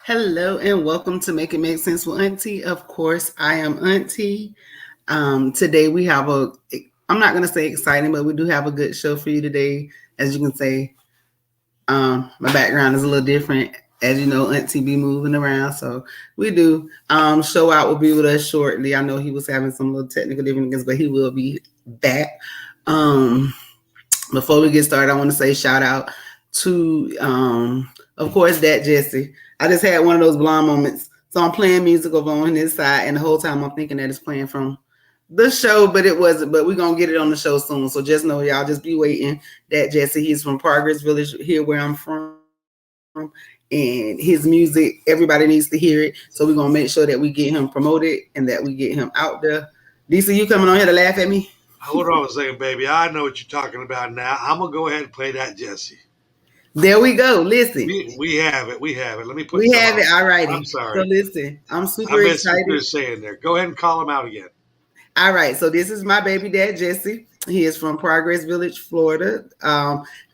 Hello and welcome to Make It Make Sense with Auntie. Of course, I am Auntie. Today we have I'm not going to say exciting, but we do have a good show for you today. As you can say, my background is a little different. As you know, Auntie be moving around. So we do. Show Out will be with us shortly. I know he was having some little technical difficulties, but he will be back. Um, Before we get started, I want to say shout out to, of course, that Jesse. I just had one of those blonde moments. So I'm playing music over on his side, and the whole time I'm thinking that it's playing from the show, but it wasn't. But we're going to get it on the show soon. So just know, y'all, just be waiting. That Jesse, he's from Progress Village, here where I'm from. And his music, everybody needs to hear it. So we're going to make sure that we get him promoted and that we get him out there. DC, you coming on here to laugh at me? Hold on a second, baby. I know what you're talking about now. I'm going to go ahead and play that, Jesse. There we go. Listen. We have it. We have it. Let me put We have on. it. All righty. I'm sorry. So listen, I'm super I missed excited. what you're saying there. Go ahead and call him out again. All right. So this is my baby dad, Jesse. He is from Progress Village, Florida.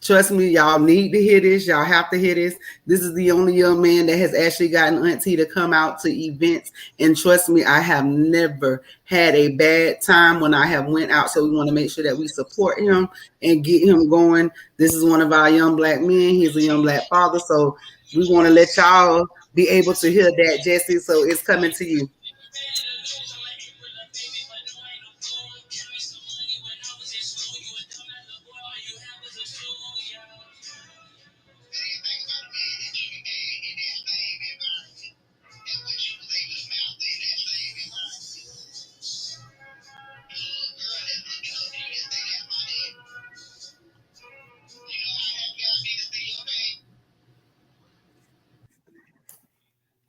Trust me, y'all need to hear this. Y'all have to hear this. This is the only young man that has actually gotten Auntie to come out to events. And trust me, I have never had a bad time when I have went out. So we want to make sure that we support him and get him going. This is one of our young black men. He's a young black father. So we want to let y'all be able to hear that, Jesse. So it's coming to you.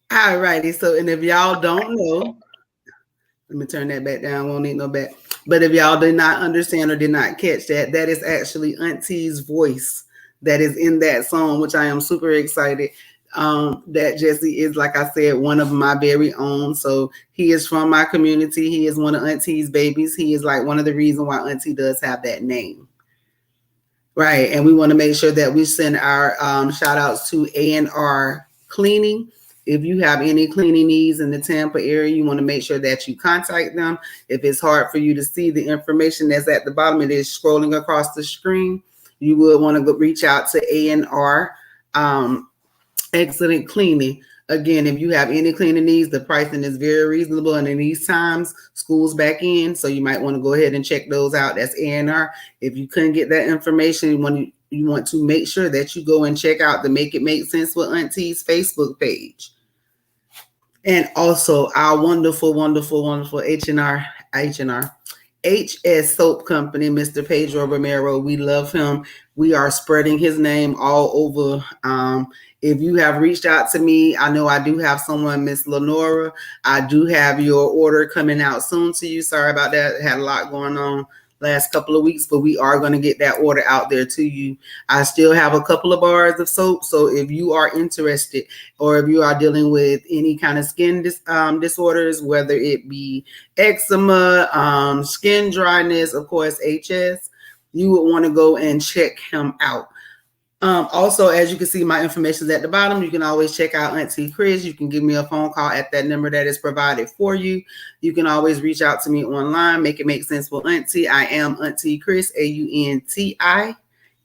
All righty. So, and if y'all don't know, let me turn that back down. Won't need no back. But if y'all did not understand or did not catch that, that is actually Auntie's voice that is in that song, which I am super excited. That Jesse is, like I said, one of my very own. So he is from my community. He is one of Auntie's babies. He is like one of the reasons why Auntie does have that name. Right. And we want to make sure that we send our shout outs to A&R Cleaning. If you have any cleaning needs in the Tampa area, you want to make sure that you contact them. If it's hard for you to see the information that's at the bottom, it is scrolling across the screen. You would want to go reach out to A&R Excellent Cleaning. Again, if you have any cleaning needs, the pricing is very reasonable. And in these times, school's back in, so you might want to go ahead and check those out. That's A&R. If you couldn't get that information, you want to make sure that you go and check out the Make It Make Sense with Auntie's Facebook page. And also our wonderful, wonderful, wonderful H&R HS Soap Company, Mr. Pedro Romero. We love him. We are spreading his name all over. If you have reached out to me, I know I do have someone, Miss Lenora. I do have your order coming out soon to you. Sorry about that. I had a lot going on last couple of weeks, but we are going to get that order out there to you. I still have a couple of bars of soap. So if you are interested or if you are dealing with any kind of skin disorders, whether it be eczema, skin dryness, of course, HS, you would want to go and check him out. Also, as you can see, my information is at the bottom. You can always check out Auntie Chris. You can give me a phone call at that number that is provided for you. You can always reach out to me online. Make It Make Sense with Auntie. I am Auntie Chris, AUNTI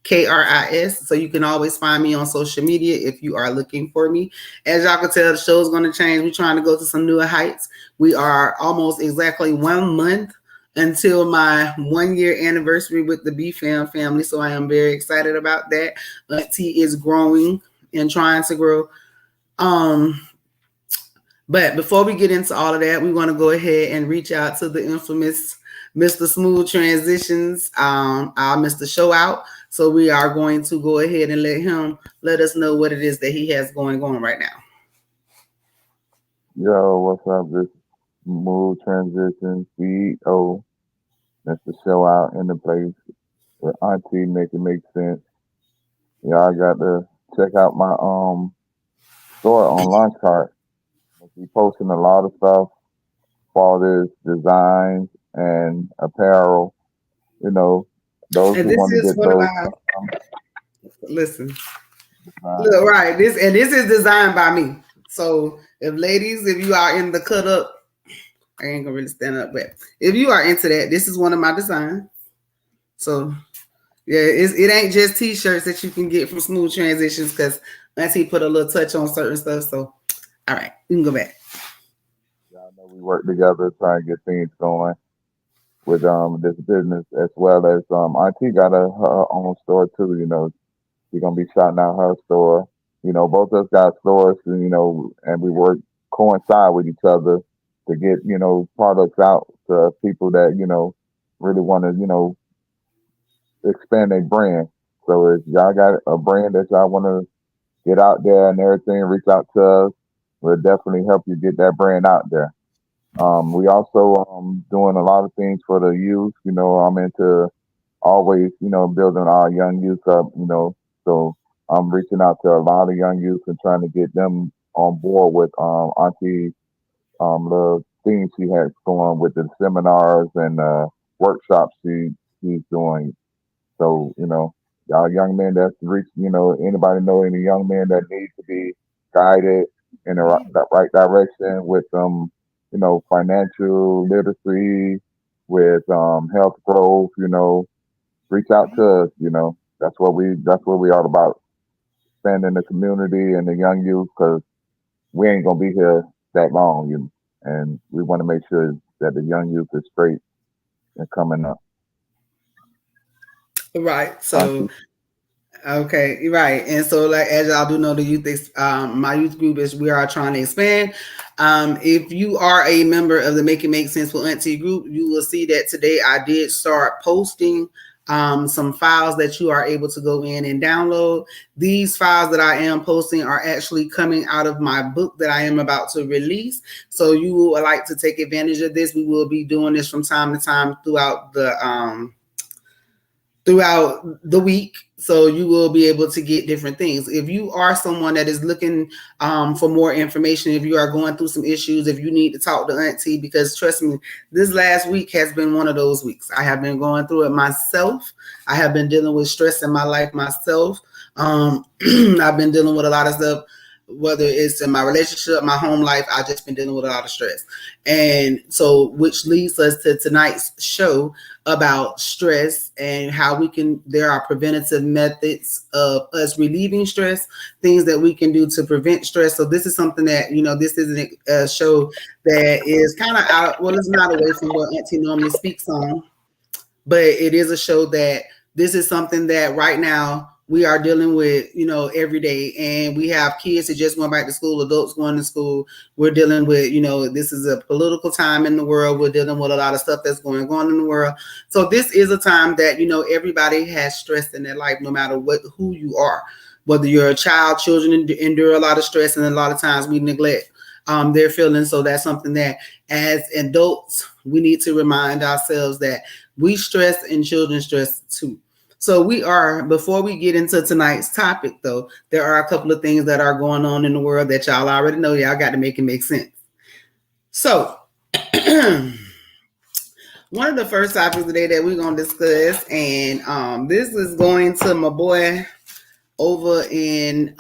KRIS. So you can always find me on social media if you are looking for me. As y'all can tell, the show is going to change. We're trying to go to some newer heights. We are almost exactly 1 month until my 1-year anniversary with the BFAM family. So I am very excited about that. Auntie is growing and trying to grow. But before we get into all of that, we want to go ahead and reach out to the infamous Mr. Smooth Transitions, our Mr. Show Out. So we are going to go ahead and let us know what it is that he has going on right now. Yo, what's up? This Smooth Transition CEO. Mr. Show Out in the place with Auntie. Make It Make Sense. Y'all got to check out my store on Launch Cart. We posting a lot of stuff, all this designs and apparel. You know, those And who want to get those. listen. Look, right. This is designed by me. So if ladies, if you are in the cut up, I ain't gonna really stand up, but if you are into that, this is one of my designs. So yeah, it ain't just t-shirts that you can get from Smooth Transitions because Auntie put a little touch on certain stuff. So all right, you can go back. Y'all know we work together trying to get things going with this business as well as Auntie got her own store too. You know, she's gonna be shouting out her store. You know, both of us got stores, and and we work coincide with each other to get products out to people that really want to expand their brand. So if y'all got a brand that y'all want to get out there and everything, reach out to us. We'll definitely help you get that brand out there. We also doing a lot of things for the youth. You know, I'm into always, building our young youth up, so I'm reaching out to a lot of young youth and trying to get them on board with Auntie the things she has going with the seminars and workshops she's doing. So, y'all young men that's reach, anybody know any young men that need to be guided in the right direction with some, financial literacy, with health growth, reach out to us, that's what we all about. Expanding the community and the young youth because we ain't gonna be here that long, and we want to make sure that the young youth is straight and coming up. Right. So Auntie? okay, right. And so, like as y'all do know, the my youth group is we are trying to expand. If you are a member of the Make It Make Sense with Auntie group, you will see that today I did start posting some files that you are able to go in and download. These files that I am posting are actually coming out of my book that I am about to release. So you will like to take advantage of this. We will be doing this from time to time throughout the week, so you will be able to get different things. If you are someone that is looking for more information, if you are going through some issues, if you need to talk to Auntie, because trust me, this last week has been one of those weeks. I have been going through it myself. I have been dealing with stress in my life myself. I've been dealing with a lot of stuff, whether it's in my relationship, my home life. I've just been dealing with a lot of stress. And so, which leads us to tonight's show about stress and how there are preventative methods of us relieving stress, things that we can do to prevent stress. So this is something that, this isn't a show that is kind of out, well, it's not away from what Auntie normally speaks on, but it is a show that this is something that right now we are dealing with, every day. And we have kids that just went back to school, adults going to school. We're dealing with, this is a political time in the world. We're dealing with a lot of stuff that's going on in the world. So this is a time that, everybody has stress in their life, no matter who you are. Whether you're a child, children endure a lot of stress, and a lot of times we neglect their feelings. So that's something that as adults, we need to remind ourselves that we stress and children stress too. So before we get into tonight's topic, though, there are a couple of things that are going on in the world that y'all already know. Y'all got to make it make sense. So one of the first topics today that we're going to discuss, and this is going to my boy over in,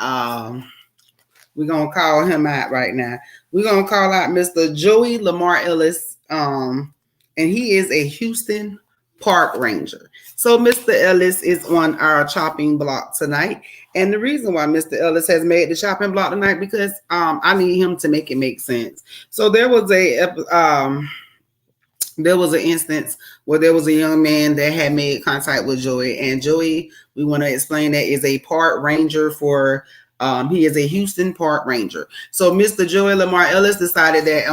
we're going to call him out right now. We're going to call out Mr. Joey Lamar Ellis, and he is a Houston park ranger. So Mr. Ellis is on our chopping block tonight. And the reason why Mr. Ellis has made the chopping block tonight, because I need him to make it make sense. So there was an instance where there was a young man that had made contact with Joey, and Joey, we want to explain that, is a park ranger for he is a Houston park ranger. So Mr. Joey Lamar Ellis decided that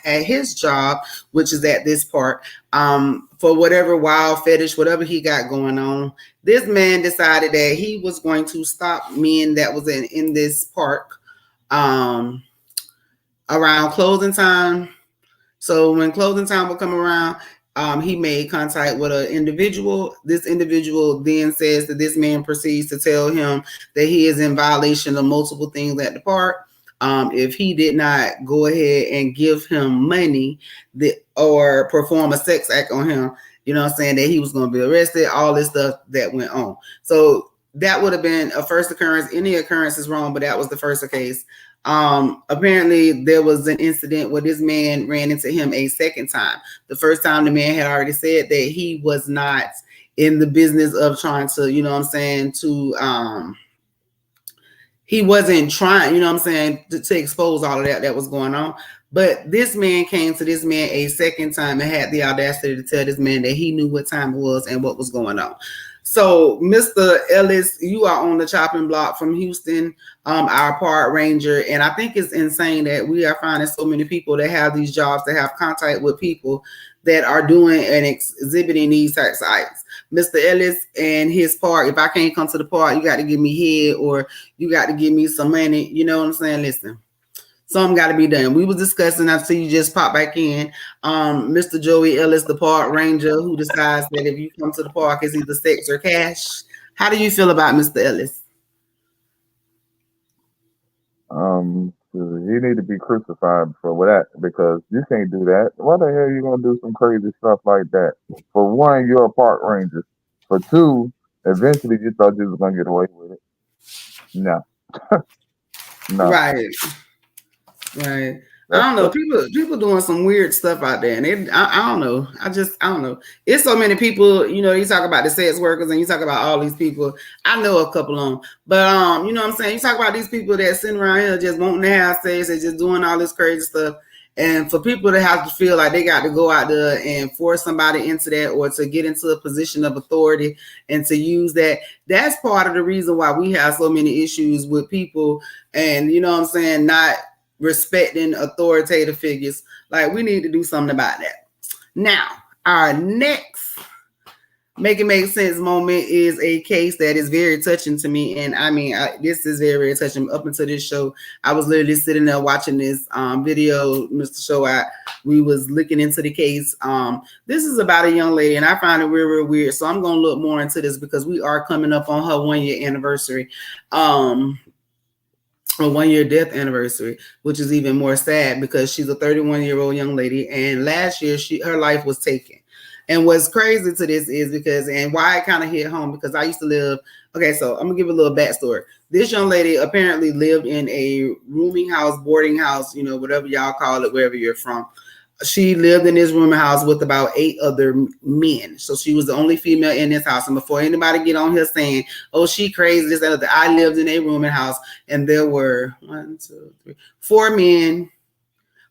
at his job, which is at this park, for whatever wild fetish, whatever he got going on, this man decided that he was going to stop men that was in this park around closing time. So when closing time would come around, he made contact with an individual. This individual then says that this man proceeds to tell him that he is in violation of multiple things at the park. If he did not go ahead and give him money or perform a sex act on him, that he was going to be arrested, all this stuff that went on. So that would have been a first occurrence. Any occurrence is wrong, but that was the first case. Apparently there was an incident where this man ran into him a second time. The first time the man had already said that he was not in the business of trying to, you know what I'm saying, to he wasn't trying, you know what I'm saying, to expose all of that was going on. But this man came to this man a second time and had the audacity to tell this man that he knew what time it was and what was going on. So, Mr. Ellis, you are on the chopping block from Houston, our park ranger. And I think it's insane that we are finding so many people that have these jobs, that have contact with people that are doing and exhibiting these types of items. Mr. Ellis and his park, if I can't come to the park, you got to give me head or you got to give me some money. You know what I'm saying? Listen. Something got to be done. We was discussing, I see you just pop back in, Mr. Joey Ellis, the park ranger, who decides that if you come to the park, it's either sex or cash. How do you feel about Mr. Ellis? He need to be crucified for that, because you can't do that. Why the hell are you gonna do some crazy stuff like that? For one, you're a park ranger. For two, eventually you thought you was gonna get away with it. No. No. Right. Right. I don't know. People doing some weird stuff out there, and I don't know. I don't know. It's so many people. You know, you talk about the sex workers, and you talk about all these people. I know a couple of them, but you know what I'm saying. You talk about these people that sitting around here just wanting to have sex and just doing all this crazy stuff, and for people to have to feel like they got to go out there and force somebody into that, or to get into a position of authority and to use that. That's part of the reason why we have so many issues with people, and you know what I'm saying, not respecting authoritative figures. Like, we need to do something about that. Now, our next Make It Make Sense moment is a case that is very touching to me. And I mean, this is very, very touching. Up until this show, I was literally sitting there watching this video, Mr. Show. We was looking into the case. This is about a young lady, and I find it real, real weird. So I'm going to look more into this because we are coming up on her 1-year anniversary. A 1-year death anniversary, which is even more sad because she's a 31-year-old young lady, and last year her life was taken. And what's crazy to this is because, and why it kind of hit home, because I used to live, okay, so I'm gonna give a little backstory. This young lady apparently lived in a rooming house, boarding house, you know, whatever y'all call it, wherever you're from. She lived in this rooming house with about 8 other men. So she was the only female in this house. And before anybody get on here saying, oh, she crazy, this, that, I lived in a rooming house, and there were 4 men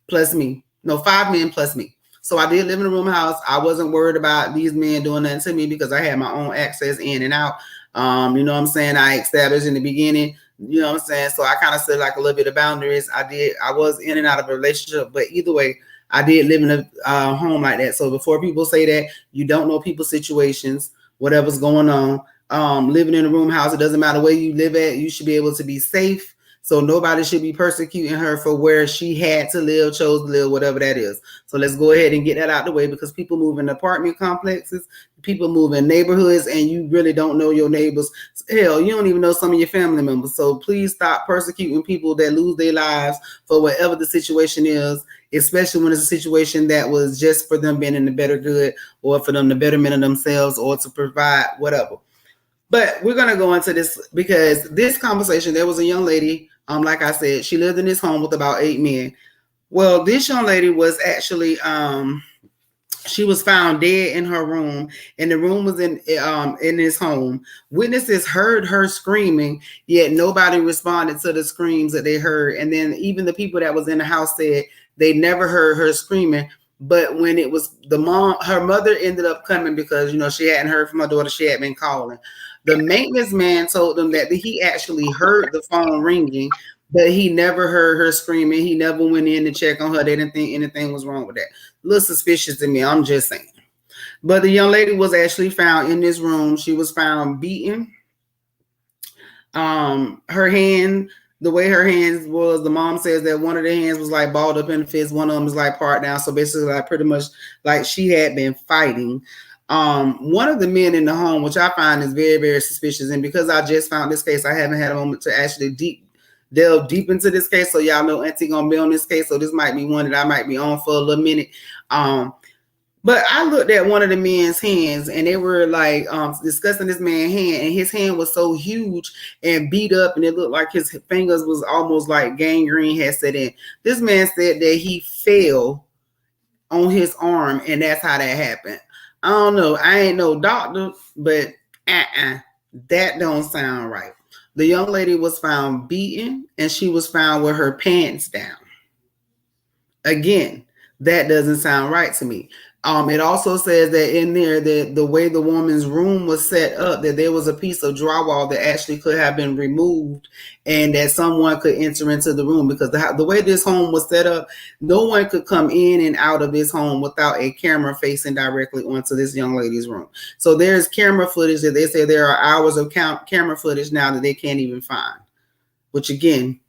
plus me. No, 5 men plus me. So I did live in a rooming house. I wasn't worried about these men doing nothing to me because I had my own access in and out. You know what I'm saying? I established in the beginning, you know what I'm saying? So I kind of set like a little bit of boundaries. I was in and out of a relationship, but either way, I did live in a home like that. So before people say that you don't know people's situations, whatever's going on, living in a room house, it doesn't matter where you live at, you should be able to be safe. So nobody should be persecuting her for where she had to live, chose to live, whatever that is. So let's go ahead and get that out the way, because people move in apartment complexes, people move in neighborhoods, and you really don't know your neighbors. Hell, you don't even know some of your family members. So please stop persecuting people that lose their lives for whatever the situation is, especially when it's a situation that was just for them being in the better good, or for them the betterment of themselves, or to provide whatever. But we're going to go into this because this conversation, there was a young lady, like I said, she lived in this home with about 8 men. Well, this young lady was actually, she was found dead in her room, and the room was in this home. Witnesses heard her screaming, yet nobody responded to the screams that they heard. And then even the people that was in the house said they never heard her screaming. But when it was her mother ended up coming because, you know, she hadn't heard from her daughter. She had been calling. The maintenance man told them that he actually heard the phone ringing, but he never heard her screaming. He never went in to check on her. They didn't think anything was wrong with that. A little suspicious to me, I'm just saying. But the young lady was actually found in this room. She was found beaten. Her hand, the way her hands was, the mom says that one of the hands was like balled up in the fist. One of them was like part down. So basically, like pretty much like she had been fighting. One of the men in the home, which I find is very, very suspicious. And because I just found this case, I haven't had a moment to actually delve deep into this case. So y'all know Auntie gonna be on this case. So this might be one that I might be on for a little minute. But I looked at one of the men's hands, and they were like discussing this man's hand, and his hand was so huge and beat up, and it looked like his fingers was almost like gangrene had set in. This man said that he fell on his arm, and that's how that happened. I don't know. I ain't no doctor, but that don't sound right. The young lady was found beaten, and she was found with her pants down. Again, that doesn't sound right to me. It also says that in there that the way the woman's room was set up, that there was a piece of drywall that actually could have been removed, and that someone could enter into the room, because the way this home was set up, no one could come in and out of this home without a camera facing directly onto this young lady's room. So there's camera footage that they say there are hours of camera footage now that they can't even find, which again,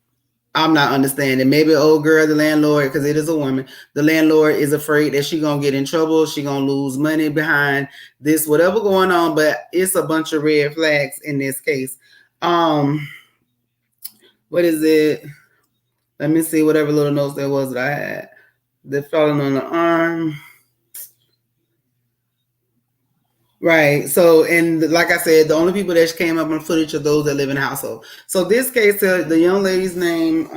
I'm not understanding. Maybe old girl, the landlord, because it is a woman, the landlord is afraid that she's going to get in trouble. She's going to lose money behind this, whatever going on. But it's a bunch of red flags in this case. What is it? Let me see whatever little notes there was that I had. The falling on the arm. Right. So, and like I said, the only people that came up on footage are those that live in the household. So this case, the young lady's name,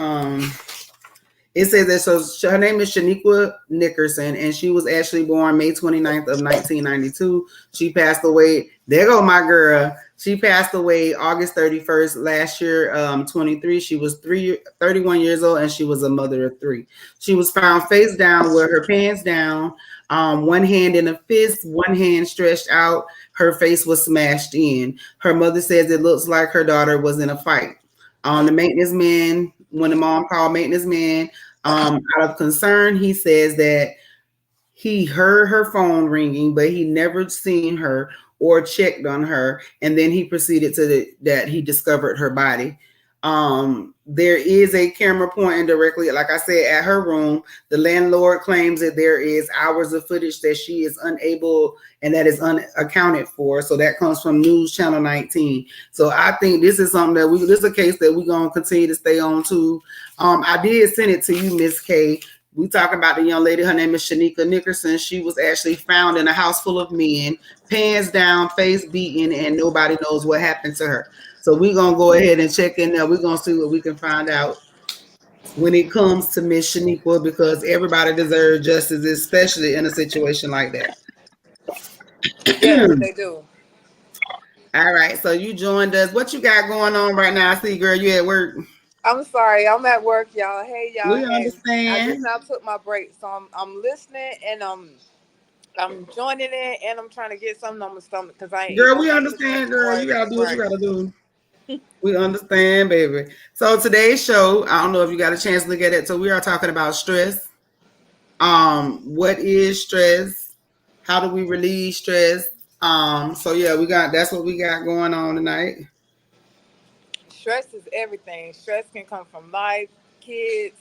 it says that so her name is Shaniqua Nickerson, and she was actually born May 29th of 1992. She passed away. There go my girl. She passed away August 31st last year, 23. She was 31 years old, and she was a mother of 3. She was found face down with her pants down, one hand in a fist, one hand stretched out. Her face was smashed in. Her mother says it looks like her daughter was in a fight. The maintenance man, when the mom called maintenance man, out of concern, he says that he heard her phone ringing, but he never seen her or checked on her. And then he proceeded to that he discovered her body. There is a camera pointing directly, like I said, at her room. The landlord claims that there is hours of footage that she is unable and that is unaccounted for. So that comes from News Channel 19. So I think this is something that this is a case that we're going to continue to stay on to. I did send it to you, Miss K. We talk about the young lady. Her name is Shaniqua Nickerson. She was actually found in a house full of men, pants down, face beaten, and nobody knows what happened to her. So we're going to go ahead and check in there. We're going to see what we can find out when it comes to Miss Shaniqua, because everybody deserves justice, especially in a situation like that. Yes, they do. All right. So you joined us. What you got going on right now? I see, girl, you at work. I'm sorry, I'm at work, y'all. Hey, y'all. We understand. I just now took my break, so I'm listening and I'm joining in, and I'm trying to get something on my stomach because I ain't. Girl, we understand, girl. You gotta do what you gotta do. We understand, baby. So today's show, I don't know if you got a chance to look at it. So we are talking about stress. What is stress? How do we relieve stress? So yeah, that's what we got going on tonight. Stress is everything. Stress can come from life, kids,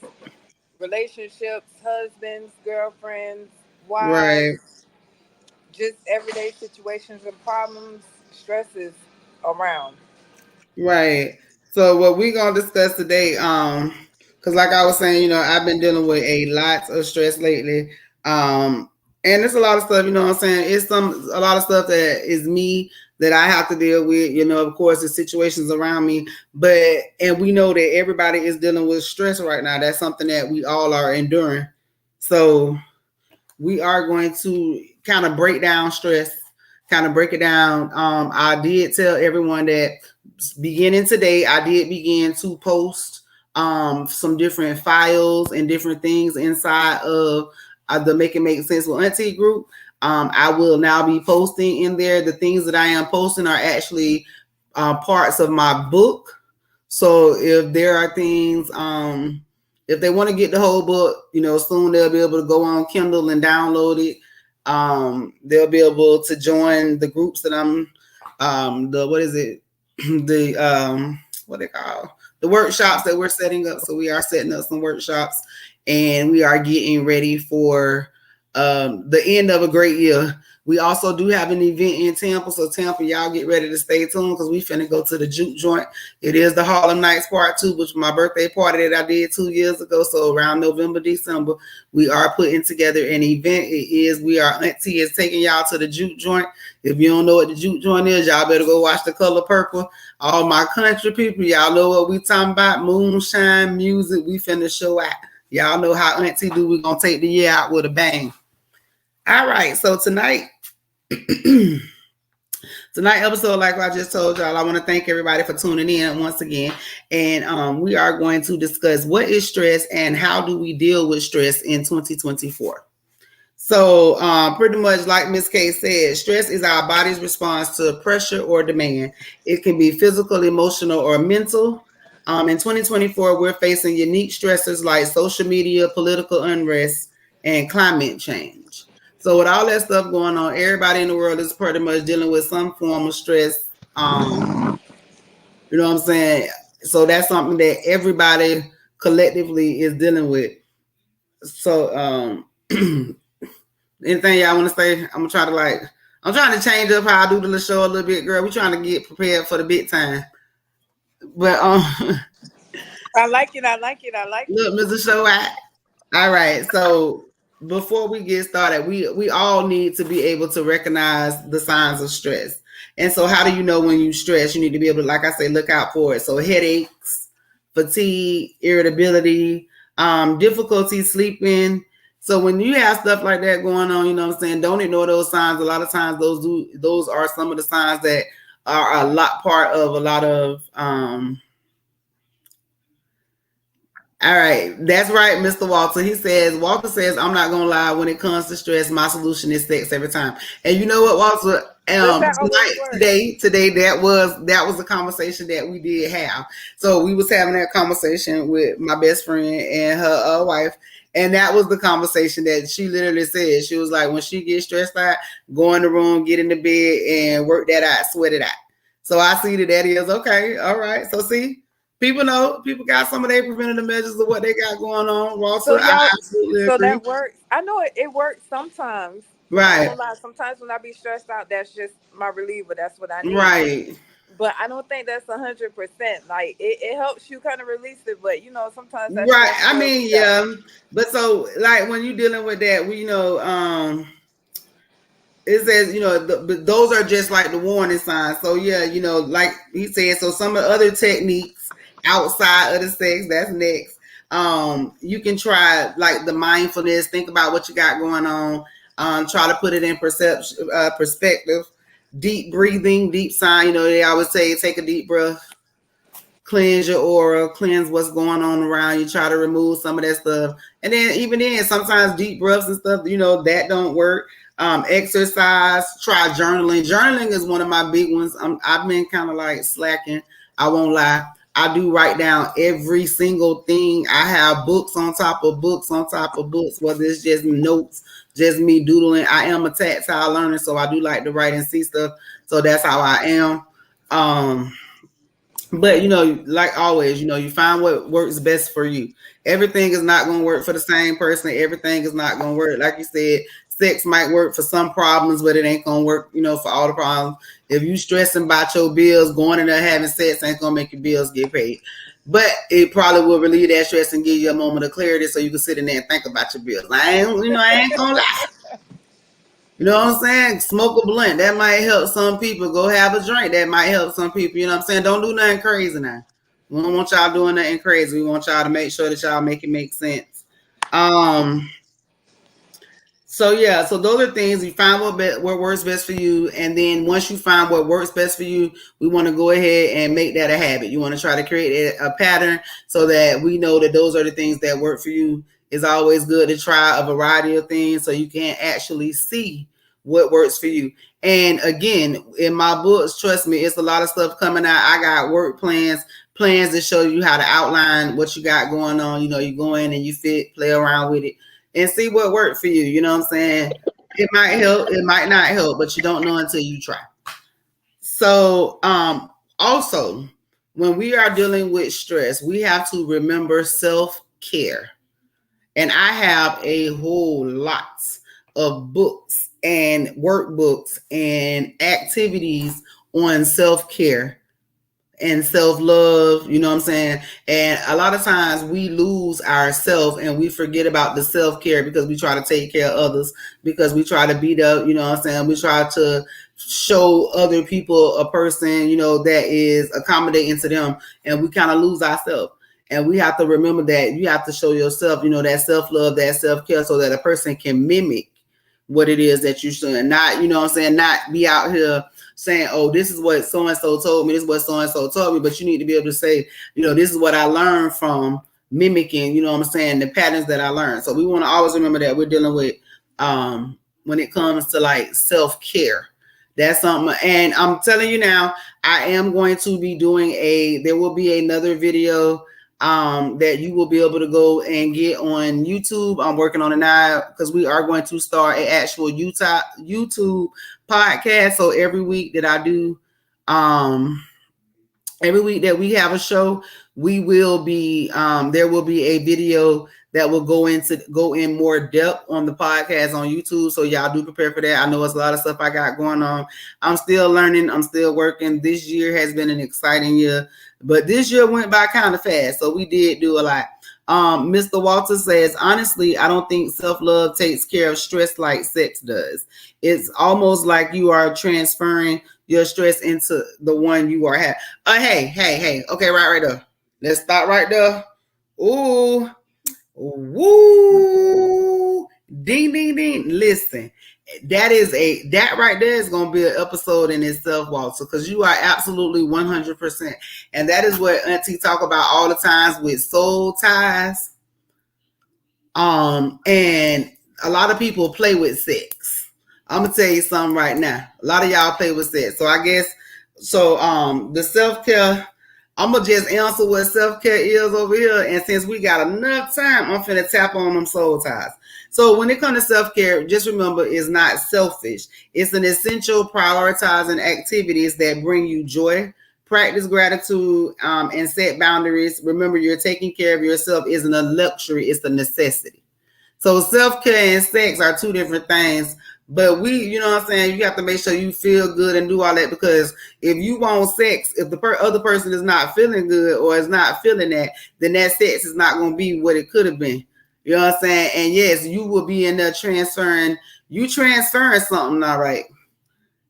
relationships, husbands, girlfriends, wives, Right. just everyday situations and problems. Stress is around. Right. So what we're gonna discuss today, because like I was saying, I've been dealing with a lot of stress lately. And there's a lot of stuff, what I'm saying? It's a lot of stuff that is me that I have to deal with, of course, the situations around me. And we know that everybody is dealing with stress right now. That's something that we all are enduring. So we are going to kind of break down stress, kind of break it down. I did tell everyone that beginning today, I did begin to post some different files and different things inside of the Make It Make Sense with Auntie group. I will now be posting in there. The things that I am posting are actually parts of my book. So if there are things, if they want to get the whole book, soon they'll be able to go on Kindle and download it. They'll be able to join the groups that I'm, what they call the workshops that we're setting up. So we are setting up some workshops, and we are getting ready for the end of a great year. We also do have an event in Tampa. So Tampa, y'all get ready to stay tuned because we finna go to the juke joint. It is the Harlem Nights Part 2, which was my birthday party that I did 2 years ago. So around November, December, we are putting together an event. Auntie is taking y'all to the juke joint. If you don't know what the juke joint is, y'all better go watch The Color Purple. All my country people, y'all know what we talking about. Moonshine music. We finna show out. Y'all know how Auntie do. We gonna take the year out with a bang. All right, so tonight episode, like I just told y'all, I want to thank everybody for tuning in once again. And we are going to discuss what is stress and how do we deal with stress in 2024. So pretty much like Miss K said, stress is our body's response to pressure or demand. It can be physical, emotional, or mental. In 2024, we're facing unique stressors like social media, political unrest, and climate change. So with all that stuff going on, everybody in the world is pretty much dealing with some form of stress. You know what I'm saying? So that's something that everybody collectively is dealing with. So anything y'all want to say? I'm trying to change up how I do the show a little bit, girl. We're trying to get prepared for the big time. But I like it. Look, Mr. Show. All right. So before we get started, we all need to be able to recognize the signs of stress. And so how do you know when you stress? You need to be able to, like I say, look out for it. So headaches, fatigue, irritability, difficulty sleeping. So when you have stuff like that going on, you know what I'm saying, don't ignore those signs. A lot of times those are some of the signs that are a lot part of a lot of all right, that's right, Mr. Walter. Walter says, I'm not gonna lie, when it comes to stress, my solution is sex every time. And you know what, Walter? Today that was a conversation that we did have. So we was having that conversation with my best friend and her wife, and that was the conversation that she literally said. She was like, when she gets stressed out, go in the room, get in the bed, and work that out, sweat it out. So I see that is okay. All right. So see. People got some of their preventative measures of what they got going on. Walter, I absolutely agree. That works. I know it works sometimes. Right. Sometimes when I be stressed out, that's just my reliever. That's what I need. Right. But I don't think that's 100%. Like it helps you kind of release it, but sometimes that's right. I mean, yeah. But so like when you're dealing with that, it says, those are just like the warning signs. So yeah, like he said, so some of the other techniques outside of the sex, that's next. You can try like the mindfulness, think about what you got going on, try to put it in perspective, deep breathing, deep sign. They always say, take a deep breath, cleanse your aura, cleanse what's going on around you, try to remove some of that stuff. And then even then, sometimes deep breaths and stuff, that don't work. Exercise, try journaling. Journaling is one of my big ones. I've been kind of like slacking. I won't lie. I do write down every single thing. I have books on top of books on top of books, whether it's just notes, just me doodling. I am a tactile learner, so I do like to write and see stuff. So that's how I am. But like always, you find what works best for you. Everything is not going to work for the same person. Everything is not going to work. Like you said, sex might work for some problems, but it ain't going to work, for all the problems. If you stressing about your bills, going in there having sex ain't going to make your bills get paid. But it probably will relieve that stress and give you a moment of clarity so you can sit in there and think about your bills. I ain't going to lie. You know what I'm saying? Smoke a blunt. That might help some people. Go have a drink. That might help some people. You know what I'm saying? Don't do nothing crazy now. We don't want y'all doing nothing crazy. We want y'all to make sure that y'all make it make sense. So yeah, so those are things. You find what works best for you, and then once you find what works best for you, we want to go ahead and make that a habit. You want to try to create a pattern so that we know that those are the things that work for you. It's always good to try a variety of things so you can actually see what works for you. And again, in my books, trust me, it's a lot of stuff coming out. I got work plans to show you how to outline what you got going on. You go in and you play around with it and see what worked for you. You know what I'm saying? It might help, it might not help, but you don't know until you try. So also, when we are dealing with stress, we have to remember self-care. And I have a whole lot of books and workbooks and activities on self-care and self-love, you know what I'm saying? And a lot of times we lose ourselves and we forget about the self-care because we try to take care of others, because we try to beat up, you know what I'm saying? We try to show other people a person, you know, that is accommodating to them, and we kind of lose ourselves. And we have to remember that you have to show yourself, you know, that self-love, that self-care, so that a person can mimic what it is that you're doing. Not, you know what I'm saying, not be out here saying, oh, this is what so-and-so told me, this is what so-and-so told me, but you need to be able to say, you know, this is what I learned from mimicking, you know what I'm saying, the patterns that I learned. So we want to always remember that we're dealing with, when it comes to like self-care. That's something. And I'm telling you now, I am going to be doing there will be another video that you will be able to go and get on YouTube. I'm working on it now because we are going to start an actual YouTube podcast. So every week that I do, every week that we have a show, we will be there will be a video that will go in more depth on the podcast on YouTube. So y'all do prepare for that. I know it's a lot of stuff I got going on. I'm still learning. I'm still working. This year has been an exciting year, but this year went by kind of fast. So we did do a lot. Mr. Walter says, honestly, I don't think self-love takes care of stress like sex does. It's almost like you are transferring your stress into the one you are having. Hey. Okay, right there. Let's stop right there. Ooh. Woo. Ding, ding, ding. Listen, that right there is going to be an episode in itself, Walter, because you are absolutely 100%. And that is what Auntie talk about all the times with soul ties. And a lot of people play with sex. I'm gonna tell you something right now. A lot of y'all play with sex. So I guess the self-care, I'm gonna just answer what self-care is over here. And since we got enough time, I'm finna tap on them soul ties. So when it comes to self-care, just remember, it's not selfish. It's an essential prioritizing activities that bring you joy. Practice gratitude and set boundaries. Remember, you're taking care of yourself isn't a luxury, it's a necessity. So self-care and sex are two different things. But you know what I'm saying, you have to make sure you feel good and do all that, because if you want sex, if the other person is not feeling good or is not feeling that, then that sex is not going to be what it could have been. You know what I'm saying? And yes, you will be in there transferring something, all right.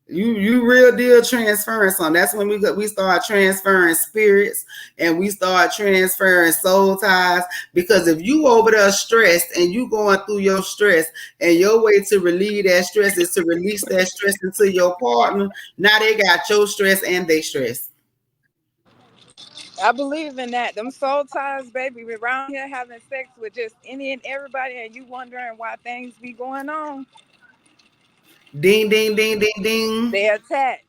You real deal transferring something. That's when we start transferring spirits and we start transferring soul ties. Because if you over there stressed and you going through your stress, and your way to relieve that stress is to release that stress into your partner, now they got your stress and they stress. I believe in that. Them soul ties, baby. We're around here having sex with just any and everybody, and you wondering why things be going on. Ding, ding, ding, ding, ding. They attach.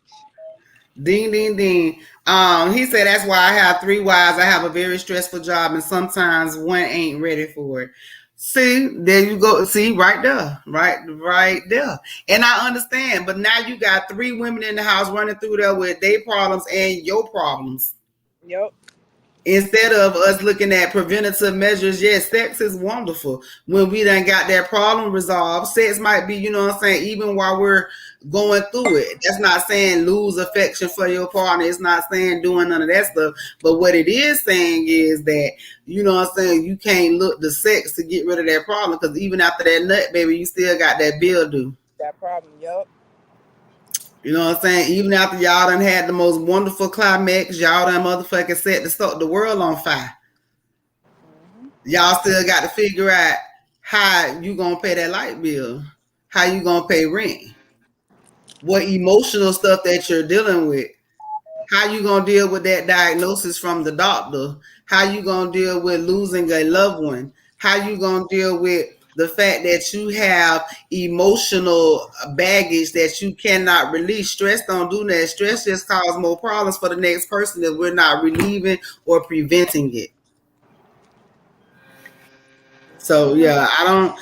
Ding, ding, ding. He said that's why I have 3 wives. I have a very stressful job, and sometimes one ain't ready for it. See, there you go. See, right there. Right there. And I understand, but now you got 3 women in the house running through there with their problems and your problems. Yep. Instead of us looking at preventative measures, yes, sex is wonderful. When we done got that problem resolved, sex might be, you know what I'm saying, even while we're going through it. That's not saying lose affection for your partner. It's not saying doing none of that stuff. But what it is saying is that, you know what I'm saying, you can't look to sex to get rid of that problem, because even after that nut, baby, you still got that bill due. That problem, yep. You know what I'm saying? Even after y'all done had the most wonderful climax, y'all done motherfucking set the world on fire. Mm-hmm. Y'all still got to figure out how you gonna pay that light bill, how you gonna pay rent, what emotional stuff that you're dealing with, how you gonna deal with that diagnosis from the doctor, how you gonna deal with losing a loved one, how you gonna deal with the fact that you have emotional baggage that you cannot release. Stress don't do that. Stress just causes more problems for the next person that we're not relieving or preventing it. So yeah, I'm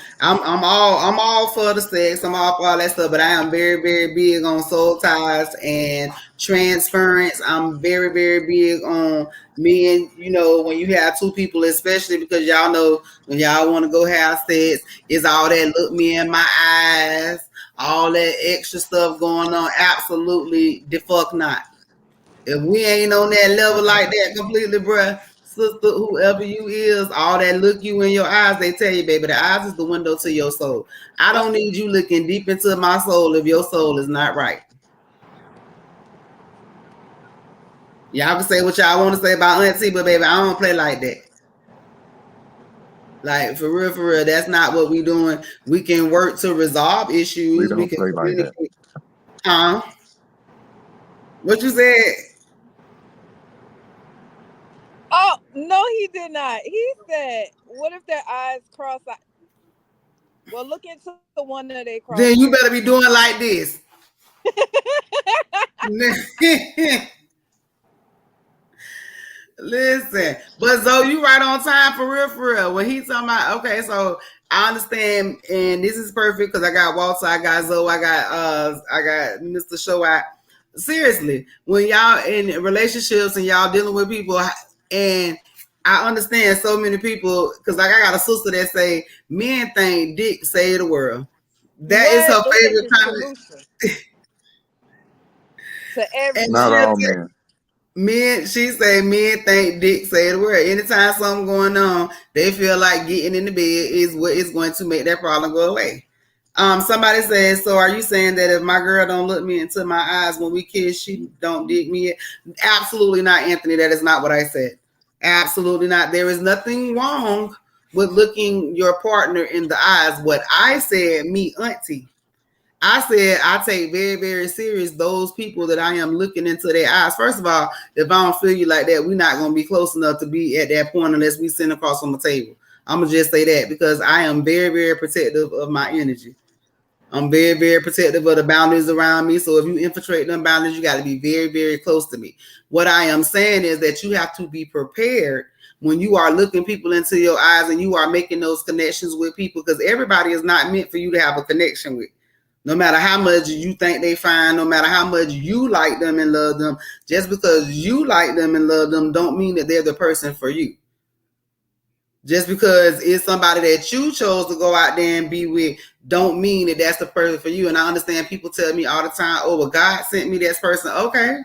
all for the sex, I'm all for all that stuff, but I am very, very big on soul ties and transference. I'm very, very big on men, when you have two people, especially because y'all know when y'all want to go have sex, it's all that look me in my eyes, all that extra stuff going on. Absolutely the fuck not. If we ain't on that level like that completely, bruh, sister, whoever you is, all that look you in your eyes, they tell you, baby, the eyes is the window to your soul. I don't need you looking deep into my soul if your soul is not right. Y'all can say what y'all want to say about Auntie, but baby, I don't play like that. Like for real, that's not what we doing. We can work to resolve issues. We don't play like that. Huh? What you said? Oh no, he did not. He said, "What if their eyes cross?" Well, look into the one that they cross. Then you better be doing like this. Listen, but Zoe, you right on time for real. When he's talking about, okay, so I understand, and this is perfect because I got Walter, I got Zoe, I got Mr. Show. Seriously, when y'all in relationships and y'all dealing with people, and I understand so many people because like I got a sister that say men think dick save the world. That is her favorite comment. To every not all men. Men, she say men think dick say the word. Anytime something going on, they feel like getting in the bed is what is going to make that problem go away. Somebody says, so are you saying that if my girl don't look me into my eyes when we kiss, she don't dig me? Absolutely not, Anthony. That is not what I said. Absolutely not. There is nothing wrong with looking your partner in the eyes. What I said, me, Auntie. I said I take very, very serious those people that I am looking into their eyes. First of all, if I don't feel you like that, we're not going to be close enough to be at that point unless we sit across on the table. I'm going to just say that because I am very, very protective of my energy. I'm very, very protective of the boundaries around me. So if you infiltrate them boundaries, you got to be very, very close to me. What I am saying is that you have to be prepared when you are looking people into your eyes and you are making those connections with people because everybody is not meant for you to have a connection with. No matter how much you think they fine, no matter how much you like them and love them, just because you like them and love them don't mean that they're the person for you. Just because it's somebody that you chose to go out there and be with don't mean that that's the person for you. And I understand people tell me all the time, oh, well, God sent me this person. Okay.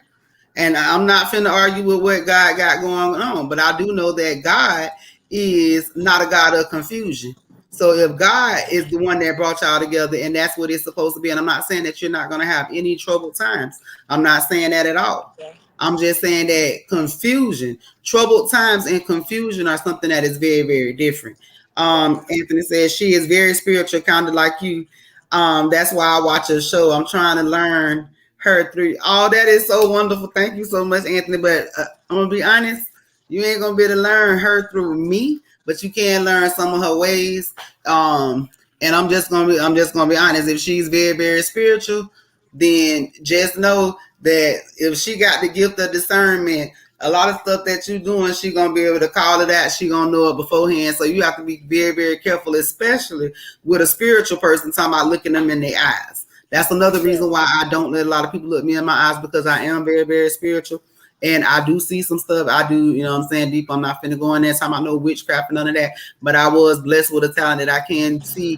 And I'm not finna argue with what God got going on, but I do know that God is not a God of confusion. So if God is the one that brought y'all together and that's what it's supposed to be, and I'm not saying that you're not going to have any troubled times. I'm not saying that at all. Okay. I'm just saying that confusion, troubled times and confusion are something that is very, very different. Anthony says she is very spiritual, kind of like you. That's why I watch her show. I'm trying to learn her through. Oh, that is so wonderful. Thank you so much, Anthony. But I'm going to be honest, you ain't going to be able to learn her through me. But you can learn some of her ways. And I'm just gonna be honest. If she's very, very spiritual, then just know that if she got the gift of discernment, a lot of stuff that you're doing, she's gonna be able to call it out. She gonna know it beforehand. So you have to be very, very careful, especially with a spiritual person talking about looking them in their eyes. That's another reason why I don't let a lot of people look me in my eyes because I am very, very spiritual. And I do see some stuff. I do, you know what I'm saying, deep. I'm not finna go in there talking about no witchcraft and none of that. But I was blessed with a talent that I can see.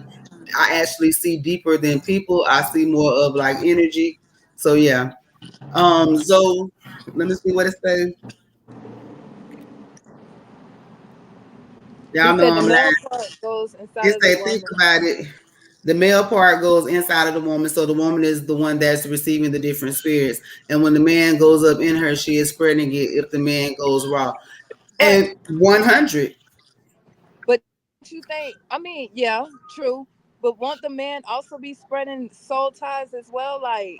I actually see deeper than people. I see more of like energy. So yeah. So let me see what it says. Y'all know I'm lying. It say think about it. The male part goes inside of the woman. So the woman is the one that's receiving the different spirits. And when the man goes up in her, she is spreading it if the man goes raw. And 100. But you think, I mean, yeah, true. But won't the man also be spreading soul ties as well? Like,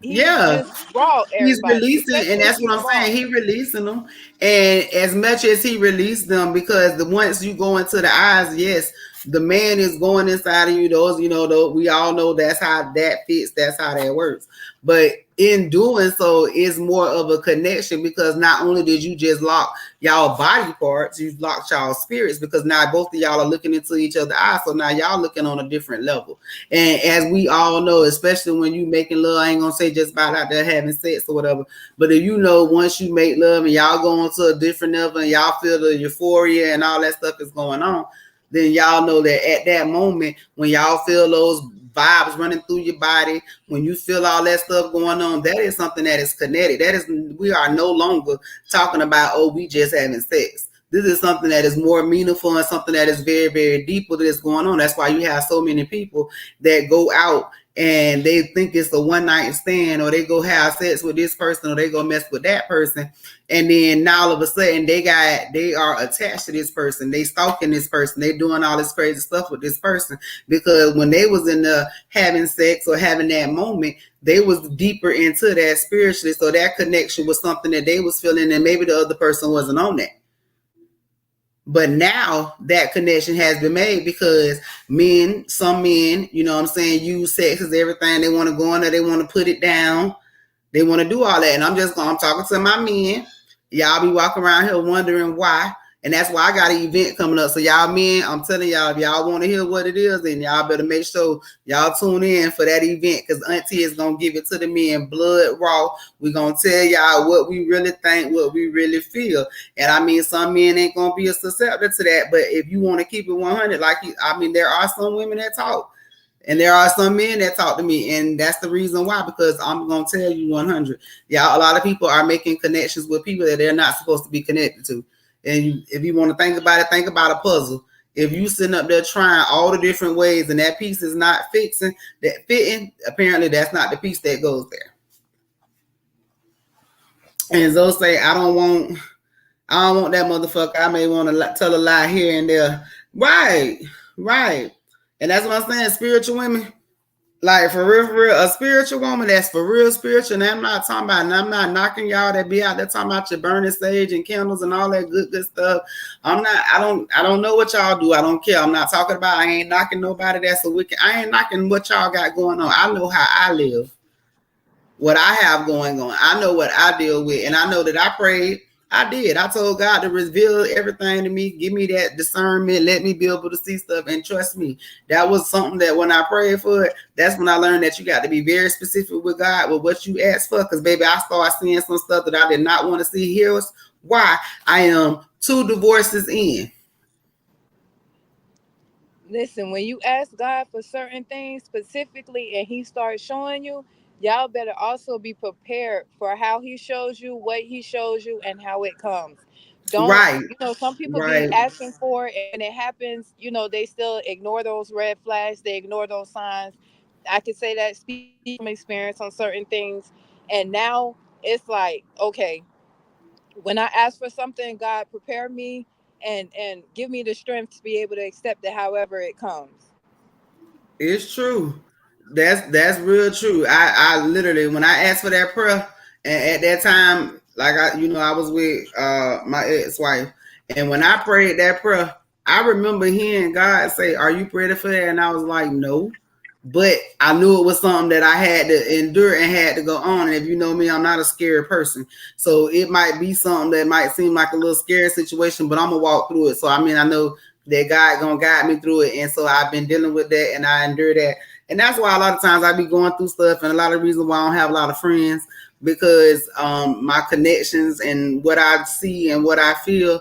he's just raw, he's releasing, and that's what I'm saying. He releasing them, and as much as he released them, because once you go into the eyes, yes, the man is going inside of you. Those, we all know that's how that fits. That's how that works. But in doing so, it's more of a connection, because not only did you just lock y'all body parts, you locked y'all spirits, because now both of y'all are looking into each other's eyes. So now y'all looking on a different level. And as we all know, especially when you making love, I ain't gonna say just about out there having sex or whatever, but if you know, once you make love and y'all go on to a different level and y'all feel the euphoria and all that stuff is going on, then y'all know that at that moment, when y'all feel those vibes running through your body, when you feel all that stuff going on, that is something that is kinetic. That is, we are no longer talking about, oh, we just having sex. This is something that is more meaningful and something that is very, very deep with this going on. That's why you have so many people that go out and they think it's a one night stand, or they go have sex with this person, or they go mess with that person, and then now all of a sudden they are attached to this person, they stalking this person, they doing all this crazy stuff with this person, because when they was in the having sex or having that moment, they was deeper into that spiritually, so that connection was something that they was feeling, and maybe the other person wasn't on that. But now that connection has been made, because some men, you know what I'm saying, use sex as everything. They want to go in there, they want to put it down, they want to do all that. And I'm talking to my men. Y'all be walking around here wondering why. And that's why I got an event coming up. So y'all men, I'm telling y'all, if y'all want to hear what it is, then y'all better make sure y'all tune in for that event, because Auntie is going to give it to the men blood raw. We're going to tell y'all what we really think, what we really feel. And I mean, some men ain't going to be susceptible to that. But if you want to keep it 100, there are some women that talk. And there are some men that talk to me, and that's the reason why, because I'm going to tell you 100. Yeah, a lot of people are making connections with people that they're not supposed to be connected to. And if you want to think about it, think about a puzzle. If you sitting up there trying all the different ways and that piece is not fitting, apparently that's not the piece that goes there. And Zoe say, I don't want that motherfucker. I may want to tell a lie here and there. Right. And that's what I'm saying. Spiritual women, like for real, a spiritual woman that's for real spiritual. And I'm not talking about, and I'm not knocking y'all that be out there talking about your burning sage and candles and all that good stuff. I don't know what y'all do. I don't care. I'm not talking about, I ain't knocking nobody that's a wicked. I ain't knocking what y'all got going on. I know how I live, what I have going on. I know what I deal with. And I know that I prayed. I did. I told God to reveal everything to me, give me that discernment, let me be able to see stuff, and trust me. That was something that when I prayed for it, that's when I learned that you got to be very specific with God, with what you ask for. Because, baby, I started seeing some stuff that I did not want to see. Here's why. I am 2 divorces in. Listen, when you ask God for certain things specifically and he starts showing you, y'all better also be prepared for how he shows you, what he shows you, and how it comes. Right. Some people be asking for it, and when it happens, they still ignore those red flags, they ignore those signs. I could say that, speak from experience on certain things. And now it's like, okay, when I ask for something, God, prepare me and give me the strength to be able to accept it however it comes. It's true. That's real true. I literally, when I asked for that prayer, and at that time, I was with my ex-wife, and when I prayed that prayer, I remember hearing God say, "Are you ready for that?" And I was like, "No." But I knew it was something that I had to endure and had to go on. And if you know me, I'm not a scary person. So it might be something that might seem like a little scary situation, but I'm going to walk through it. So, I mean, I know that God going to guide me through it. And so I've been dealing with that and I endure that. And that's why a lot of times I be going through stuff, and a lot of reasons why I don't have a lot of friends, because my connections and what I see and what I feel,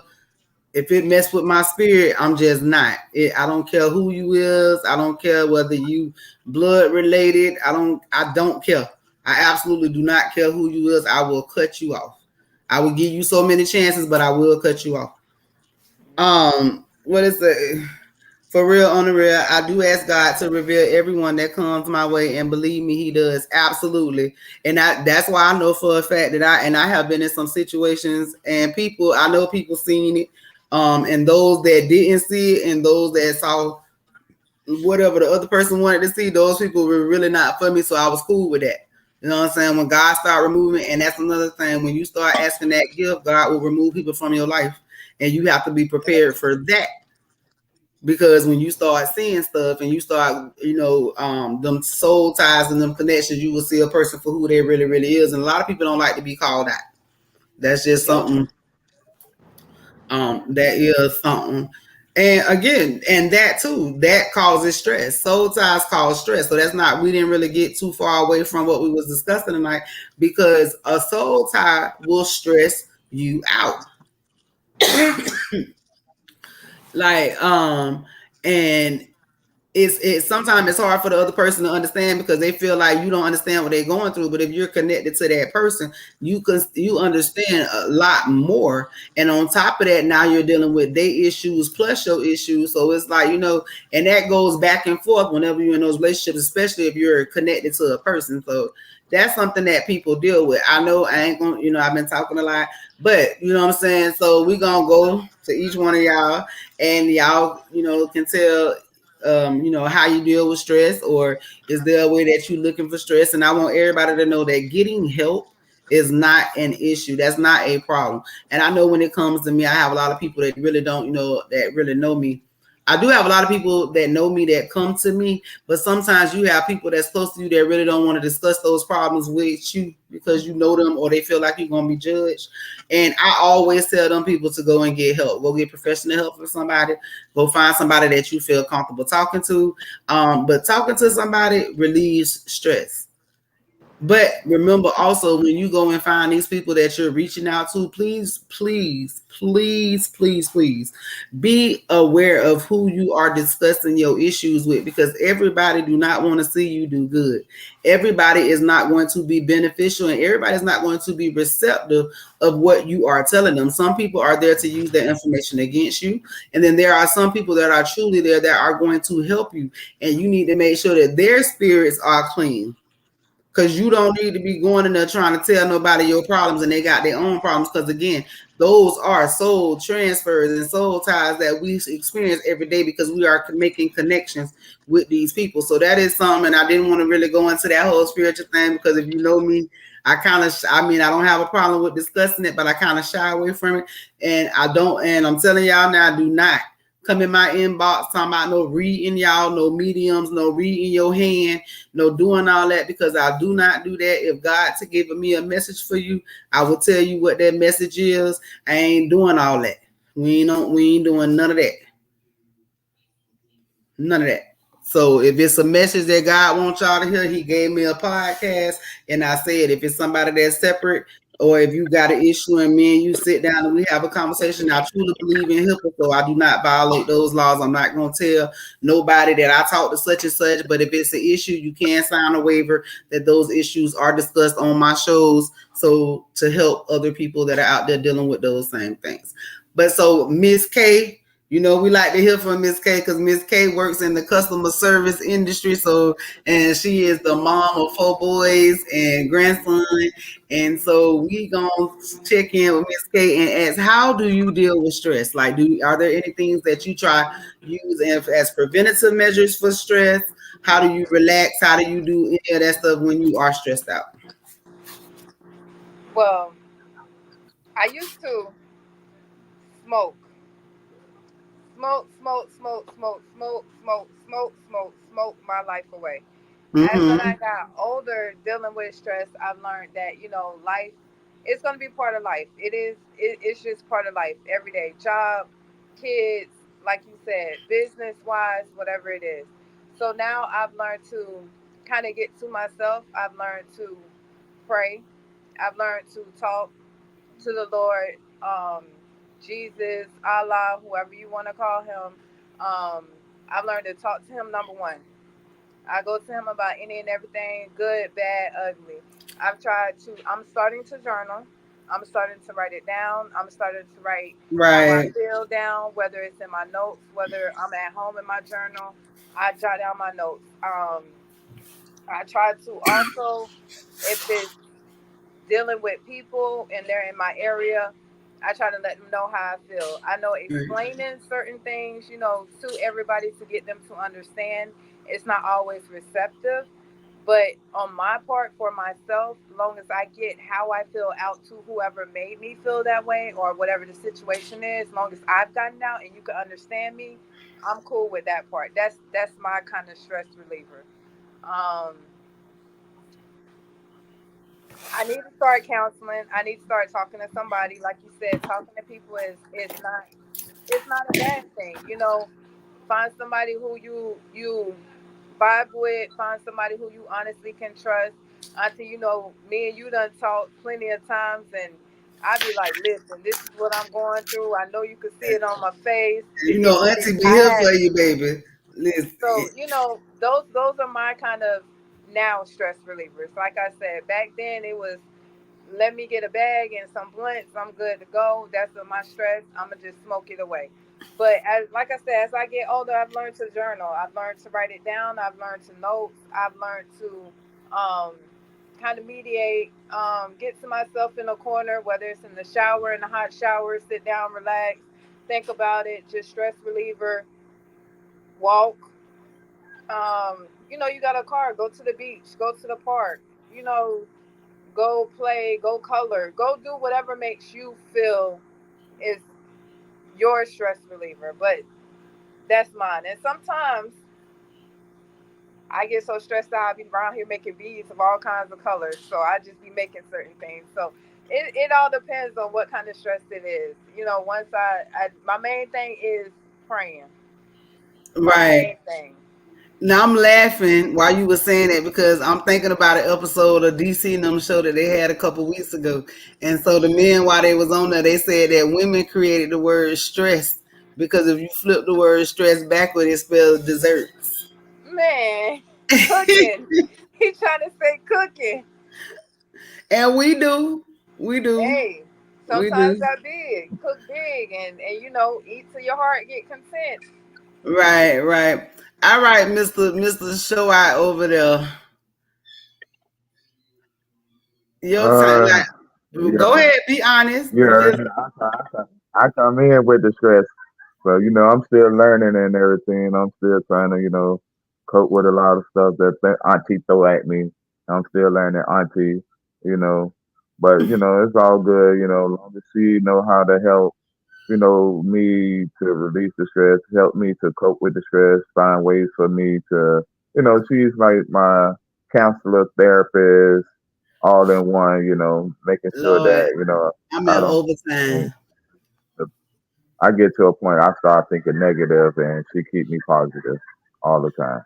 if it mess with my spirit, I'm just not. I don't care who you is. I don't care whether you blood related. I don't care. I absolutely do not care who you is. I will cut you off. I will give you so many chances, but I will cut you off. What is it? For real, on the real, I do ask God to reveal everyone that comes my way, and believe me, he does. Absolutely. And that's why I know for a fact that I have been in some situations, and I know people seen it. And those that didn't see it, and those that saw whatever the other person wanted to see, those people were really not for me. So I was cool with that. You know what I'm saying? When God started removing, and that's another thing, when you start asking that gift, God will remove people from your life, and you have to be prepared for that. Because when you start seeing stuff and you start, them soul ties and them connections, you will see a person for who they really, really is. And a lot of people don't like to be called out. That's just Yep. something. That is something. And again, and that too, that causes stress. Soul ties cause stress. So that's not, we didn't really get too far away from what we was discussing tonight, because a soul tie will stress you out. Like, and it's sometimes it's hard for the other person to understand, because they feel like you don't understand what they're going through. But if you're connected to that person, you understand a lot more. And on top of that, now you're dealing with their issues plus your issues. So it's like, and that goes back and forth whenever you're in those relationships, especially if you're connected to a person. So that's something that people deal with. I know I ain't gonna, I've been talking a lot, but you know what I'm saying? So we're gonna go to each one of y'all, and y'all, can tell how you deal with stress, or is there a way that you're looking for stress? And I want everybody to know that getting help is not an issue. That's not a problem. And I know when it comes to me, I have a lot of people that really don't, that really know me. I do have a lot of people that know me that come to me, but sometimes you have people that's close to you that really don't want to discuss those problems with you because you know them, or they feel like you're going to be judged. And I always tell them people to go and get help. Go get professional help for somebody. Go find somebody that you feel comfortable talking to. But talking to somebody relieves stress. But remember also, when you go and find these people that you're reaching out to, please, please, please, please, please be aware of who you are discussing your issues with, because everybody do not want to see you do good. Everybody is not going to be beneficial, and everybody's not going to be receptive of what you are telling them. Some people are there to use that information against you, and then there are some people that are truly there that are going to help you, and you need to make sure that their spirits are clean. Because you don't need to be going in there trying to tell nobody your problems and they got their own problems. Because again, those are soul transfers and soul ties that we experience every day, because we are making connections with these people. So that is something. And I didn't want to really go into that whole spiritual thing, because if you know me, I don't have a problem with discussing it, but I kind of shy away from it. And I'm telling y'all now, do not come in my inbox talking about no reading, y'all, no mediums, no reading your hand, no doing all that, because I do not do that. If God to give me a message for you, I will tell you what that message is. I ain't doing all that. We ain't doing none of that. None of that. So if it's a message that God wants y'all to hear, he gave me a podcast, and I said, if it's somebody that's separate, or if you got an issue and me and you sit down and we have a conversation, I truly believe in HIPAA, so I do not violate those laws. I'm not going to tell nobody that I talk to such and such, but if it's an issue, you can sign a waiver that those issues are discussed on my shows, so to help other people that are out there dealing with those same things. But so Miss K, we like to hear from Miss K, because Miss K works in the customer service industry. So, and she is the mom of 4 boys and grandson. And so we gonna check in with Miss K and ask, how do you deal with stress? Like, are there any things that you try use as preventative measures for stress? How do you relax? How do you do any of that stuff when you are stressed out? Well, I used to smoke, smoke my life away. As when I Mm-hmm. got older, dealing with stress, I've learned that life is going to be part of life. It's just part of life every day. Job, kids, like you said, business wise, whatever it is. So now I've learned to kind of get to myself. I've learned to pray. I've learned to talk to the Lord, Jesus, Allah, whoever you want to call him. I've learned to talk to him, number one. I go to him about any and everything, good, bad, ugly. I'm starting to journal. I'm starting to write it down. I'm starting to write how I Right. feel down, whether it's in my notes, whether I'm at home in my journal. I jot down my notes. I try to also, if it's dealing with people and they're in my area, I try to let them know how I feel. I know explaining certain things, to everybody to get them to understand, it's not always receptive. But on my part, for myself, long as I get how I feel out to whoever made me feel that way or whatever the situation is, long as I've gotten out and you can understand me, I'm cool with that part. That's my kind of stress reliever. Um, I need to start counseling. I need to start talking to somebody. Like you said, talking to people is not, it's not a bad thing. You know, find somebody who you vibe with. Find somebody who you honestly can trust. Until you know, me and you done talked plenty of times, and I be like, listen, this is what I'm going through. I know you can see it on my face. You It, know, it Auntie be I here had for you, baby. Listen, so you know those are my kind of now stress relievers. Like I said, back then it was let me get a bag and some blunts. I'm good to go. That's my stress. I'm gonna just smoke it away. But like I said, as I get older, I've learned to journal. I've learned to write it down. I've learned to notes. I've learned to kind of mediate. Get to myself in a corner, whether it's in the shower, in the hot shower, sit down, relax, think about it. Just stress reliever. Walk. You know, you got a car. Go to the beach. Go to the park. You know, go play, go color, go do whatever makes you feel is your stress reliever. But that's mine. And sometimes I get so stressed out, I be around here making beads of all kinds of colors. So I just be making certain things. So it all depends on what kind of stress it is. You know, once my main thing is praying. My right. main thing. Now I'm laughing while you were saying that because I'm thinking about an episode of DC and them show that they had a couple weeks ago. And so the men, while they was on there, they said that women created the word stress because if you flip the word stress backward, it spells desserts. Man, cooking. He trying to say cooking. And we do. We do. Hey, We sometimes do. that big, cook big, and you know, eat till your heart get content. Right, right. All right, Mr. Show Out over there. Your time, Uh, like, go yeah, ahead, be honest. yeah. Just I come in with the stress, so I'm still learning and everything. I'm still trying to cope with a lot of stuff that Auntie throw at me. I'm still learning Auntie, you know, but it's all good. Long as she know how to help me to release the stress, help me to cope with the stress, find ways for me to, she's like my counselor, therapist, all in one, making sure Lord, that, I'm in I don't, overtime. I get to a point I start thinking negative and she keep me positive all the time,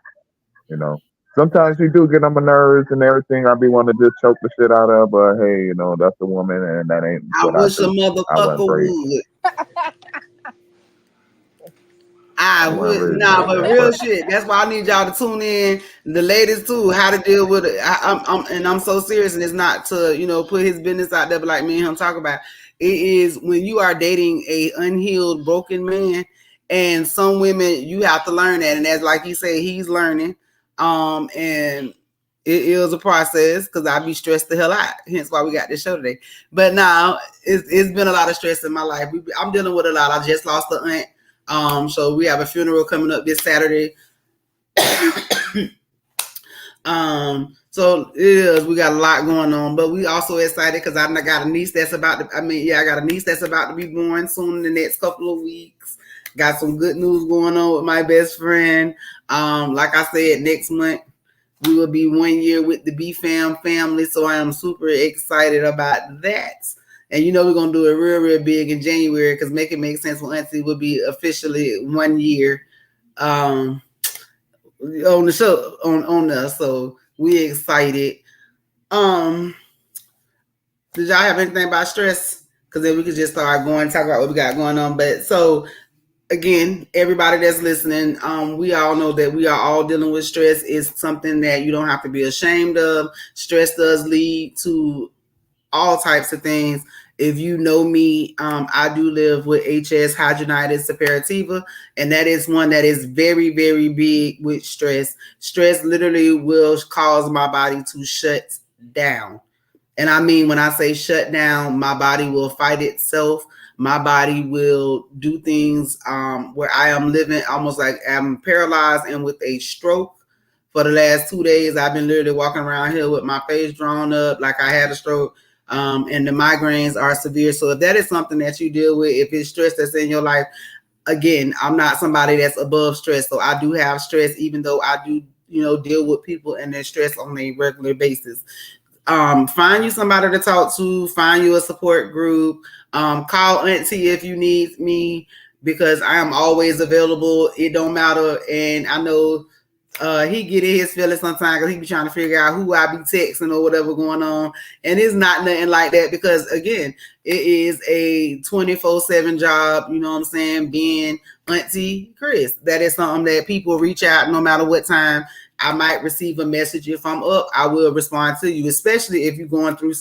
you know. Sometimes she do get on my nerves and everything. I be wanting to just choke the shit out of her, but hey, that's a woman and that ain't I what I wish a do. I wasn't motherfucker raised. would. I I wasn't would raised nah, like but that. real But shit. That's why I need y'all to tune in, the ladies too, how to deal with it. I'm so serious, and it's not to put his business out there, but like me and him talk about. It is when you are dating a unhealed, broken man, and some women you have to learn that, and as like he said, he's learning. And it is a process because I be stressed the hell out. Hence why we got this show today. But now it's been a lot of stress in my life. I'm dealing with a lot. I just lost an aunt. So we have a funeral coming up this Saturday. So it is. We got a lot going on, but we also excited because I got a niece that's about to. I got a niece that's about to be born soon in the next couple of weeks. Got some good news going on with my best friend. Like I said, next month we will be 1 year with the BFAM family, so I am super excited about that. And we're gonna do it real big in January because make it make sense when Auntie will be officially 1 year on the show on us. So we excited. Um, did y'all have anything about stress? Because then we could just start going talk about what we got going on. But so again, everybody that's listening, we all know that we are all dealing with stress. It's something that you don't have to be ashamed of. Stress does lead to all types of things. If you know me, I do live with HS hidradenitis suppurativa, and that is one that is very, very big with stress. Stress literally will cause my body to shut down. And I mean, when I say shut down, my body will fight itself. My body will do things where I am living almost like I'm paralyzed and with a stroke. For the last 2 days, I've been literally walking around here with my face drawn up like I had a stroke. And the migraines are severe. So if that is something that you deal with, if it's stress that's in your life, again, I'm not somebody that's above stress. So I do have stress, even though I do, deal with people and their stress on a regular basis. Find you somebody to talk to, find you a support group, call Auntie if you need me, because I am always available. It don't matter. And I know he get in his feelings sometimes because he be trying to figure out who I be texting or whatever going on. And it's not nothing like that, because again, it is a 24/7 job, you know what I'm saying, being Auntie Chris. That is something that people reach out no matter what time. I might receive a message. If I'm up, I will respond to you, especially if you're going through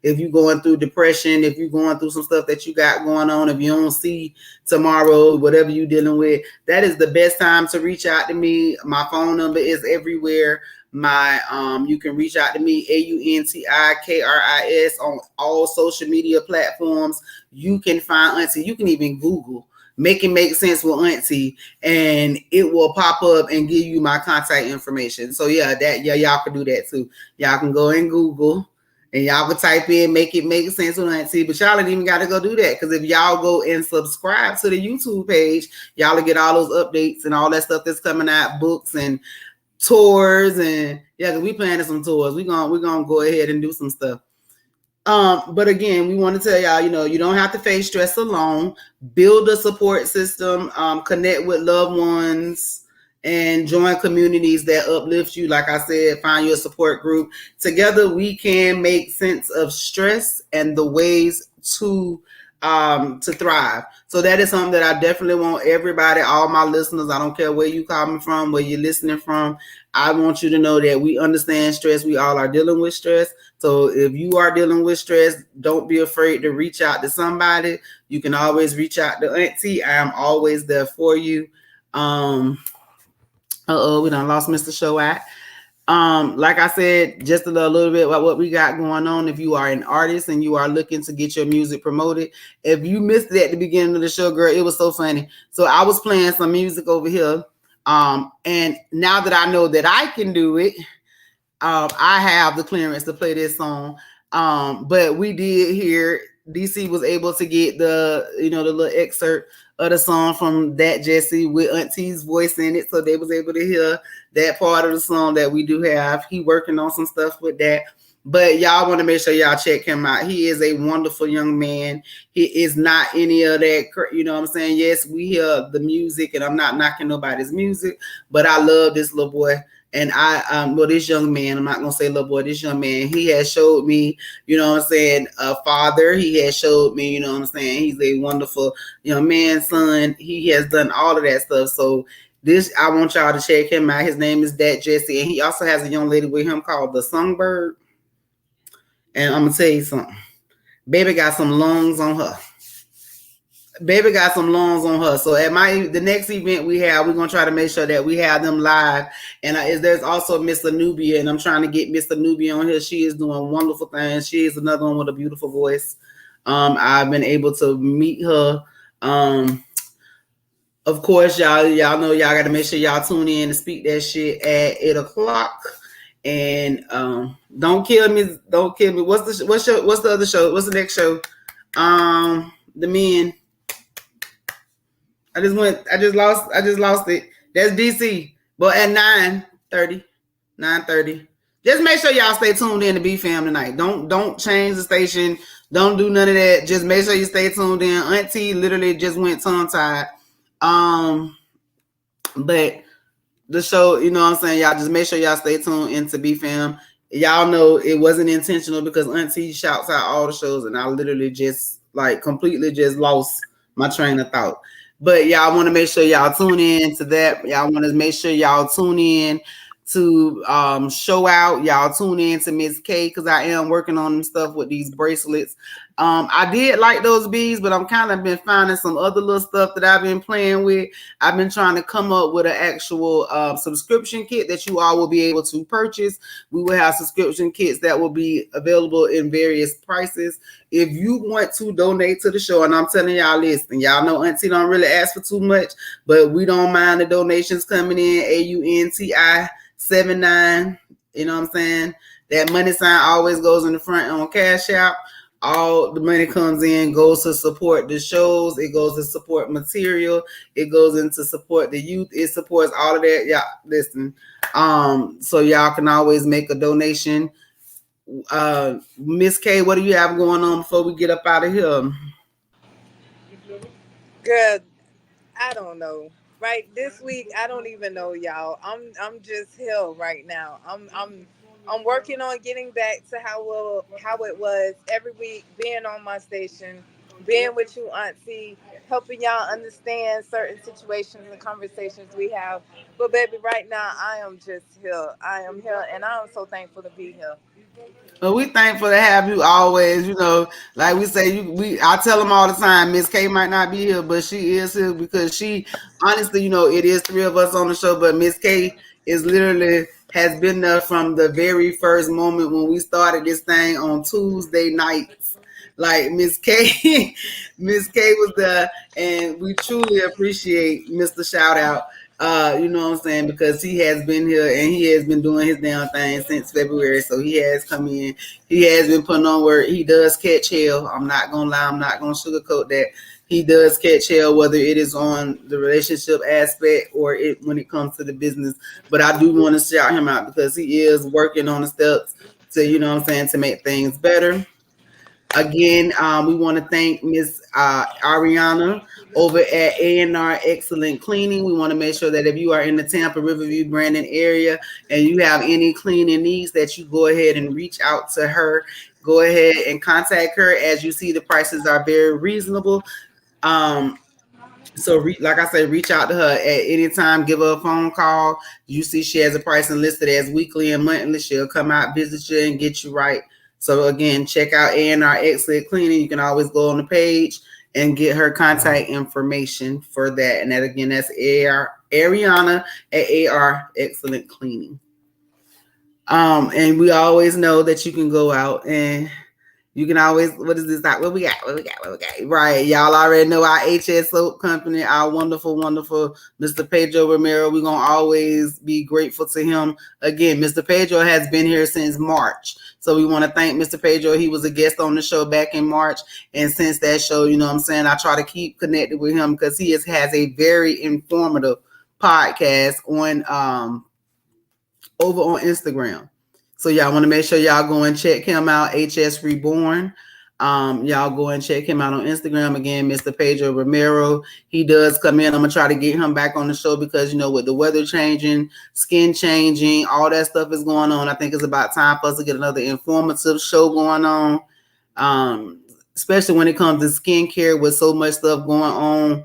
if you're going through depression, if you're going through some stuff that you got going on, if you don't see tomorrow, whatever you're dealing with, that is the best time to reach out to me. My phone number is everywhere. You can reach out to me, AUNTIKRIS, on all social media platforms. You can find Auntie. You can even Google Make It Make Sense with Auntie, and it will pop up and give you my contact information. So y'all can do that too. Y'all can go and Google, and y'all can type in Make It Make Sense with Auntie, but y'all ain't even got to go do that, because if y'all go and subscribe to the YouTube page, y'all will get all those updates and all that stuff that's coming out, books and tours, and because we planning some tours. We're gonna go ahead and do some stuff. But again, we want to tell y'all, you don't have to face stress alone. Build a support system, connect with loved ones, and join communities that uplift you. Like I said, find you a support group. Together, we can make sense of stress and the ways to thrive. So that is something that I definitely want everybody, all my listeners, I don't care where you coming from, where you're listening from, I want you to know that we understand stress. We all are dealing with stress. So if you are dealing with stress, don't be afraid to reach out to somebody. You can always reach out to Auntie. I am always there for you. We done lost Mr. Showat. Like I said, just a little bit about what we got going on. If you are an artist and you are looking to get your music promoted, if you missed it at the beginning of the show, girl, it was so funny. So I was playing some music over here. And now that I know that I can do it, I have the clearance to play this song. But we did hear DC was able to get the little excerpt of the song from That Jesse with Auntie's voice in it. So they was able to hear that part of the song that we do have. He working on some stuff with that. But y'all want to make sure y'all check him out. He is a wonderful young man. He is not any of that, you know what I'm saying? Yes, we hear the music, and I'm not knocking nobody's music, but I love this little boy. And this young man, I'm not going to say little boy, this young man, he has showed me, you know what I'm saying, a father. He has showed me, you know what I'm saying, he's a wonderful young man, son. He has done all of that stuff. So I want y'all to check him out. His name is That Jesse. And he also has a young lady with him called the Songbird. And I'm going to tell you something. Baby got some lungs on her. So at the next event we have, we're going to try to make sure that we have them live. And there's also Miss Anubia, and I'm trying to get Miss Anubia on here. She is doing wonderful things. She is another one with a beautiful voice. I've been able to meet her. Of course, y'all know y'all got to make sure y'all tune in to Speak That Shit at 8:00. And don't kill me. What's the other show? What's the next show? The Men. I just lost it. That's DC. But at 9:30. Just make sure y'all stay tuned in to BFAM tonight. Don't change the station. Don't do none of that. Just make sure you stay tuned in. Auntie literally just went tongue-tied. But the show, you know what I'm saying? Y'all just make sure y'all stay tuned into BFAM. Y'all know it wasn't intentional, because Auntie shouts out all the shows, and I literally just completely just lost my train of thought. But y'all want to make sure y'all tune in to that. Y'all want to make sure y'all tune in to Show Out. Y'all tune in to Miss K, because I am working on some stuff with these bracelets. I did like those beads, but I'm kind of been finding some other little stuff that I've been playing with. I've been trying to come up with an actual subscription kit that you all will be able to purchase. We will have subscription kits that will be available in various prices. If you want to donate to the show, and I'm telling y'all, listen, y'all know Auntie don't really ask for too much, but we don't mind the donations coming in. AUNTI79, you know what I'm saying? That money sign always goes in the front on Cash App. all the money comes in, goes to support the shows. It goes to support material. It goes into support the youth. It supports all of that. Yeah, listen. So y'all can always make a donation. Miss K, what do you have going on before we get up out of here? Good. I don't know. Right this week, I don't even know, y'all. I'm just here right now. I'm working on getting back to how it was every week, being on my station, being with you, Auntie, helping y'all understand certain situations and conversations we have. But baby, right now I am just here. I am here, and I'm so thankful to be here. Well, we thankful to have you always. Like we say, I tell them all the time, Miss K might not be here, but she is here because she, honestly, it is three of us on the show, but Miss K is literally has been there from the very first moment when we started this thing on Tuesday nights. Like Miss K, Miss K was there, and we truly appreciate Mr. Shout Out. You know what I'm saying? Because he has been here and he has been doing his damn thing since February. So he has come in. He has been putting on work. He does catch hell. I'm not gonna lie. I'm not gonna sugarcoat that. He does catch hell, whether it is on the relationship aspect or when it comes to the business. But I do want to shout him out because he is working on the steps to, to make things better. Again, we want to thank Miss Ariana over at A&R Excellent Cleaning. We want to make sure that if you are in the Tampa, Riverview, Brandon area and you have any cleaning needs, that you go ahead and reach out to her. Go ahead and contact her. As you see, the prices are very reasonable. So, like I said, reach out to her at any time. Give her a phone call. You see she has a pricing listed as weekly and monthly. She'll come out, visit you, and get you right. So, again, check out A&R Excellent Cleaning. You can always go on the page and get her contact information for that. And that, again, that's Ariana at AR Excellent Cleaning. And we always know that you can go out and you can always, what is this? What we got? Right. Y'all already know our HS Soap Company, our wonderful, wonderful Mr. Pedro Romero. We're going to always be grateful to him. Again, Mr. Pedro has been here since March. So we want to thank Mr. Pedro. He was a guest on the show back in March. And since that show, I try to keep connected with him because he has a very informative podcast on over on Instagram. So y'all want to make sure y'all go and check him out, HS Reborn. Y'all go and check him out on Instagram. Again, Mr. Pedro Romero. He does come in. I'm going to try to get him back on the show because, with the weather changing, skin changing, all that stuff is going on. I think it's about time for us to get another informative show going on, especially when it comes to skincare with so much stuff going on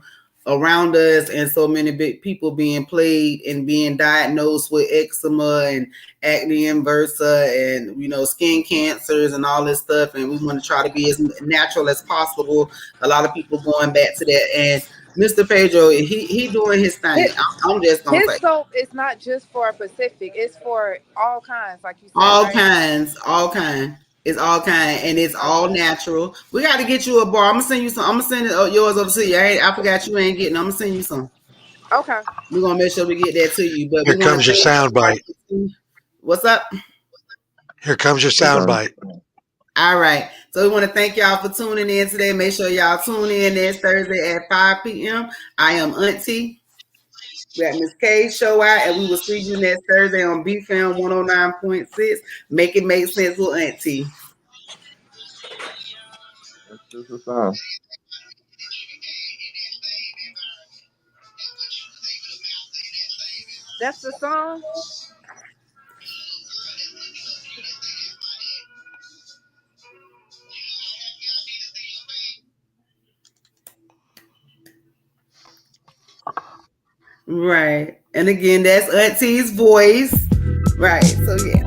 around us and so many big people being played and being diagnosed with eczema and acne inversa and skin cancers and all this stuff, and we want to try to be as natural as possible. A lot of people going back to that, and Mr. Pedro, he doing his thing. I'm just gonna say his soap is not just for Pacific; it's for all kinds, like you said. all right? kinds. It's all kind, and it's all natural. We got to get you a bar. I'm gonna send you some. I'm gonna send yours over to you. I forgot you ain't getting. I'm gonna send you some. Okay. We're gonna make sure we get that to you. But Here we want comes to your thank sound bite. What's up? Here comes your sound bite. All right. So we want to thank y'all for tuning in today. Make sure y'all tune in next Thursday at 5 p.m. I am Auntie. We got Miss K show out, and we will see you next Thursday on BFAM 109.6. Make it make sense with Auntie. That's just a sign. That's the song. Right. And again, that's Auntie's voice. Right. So yeah.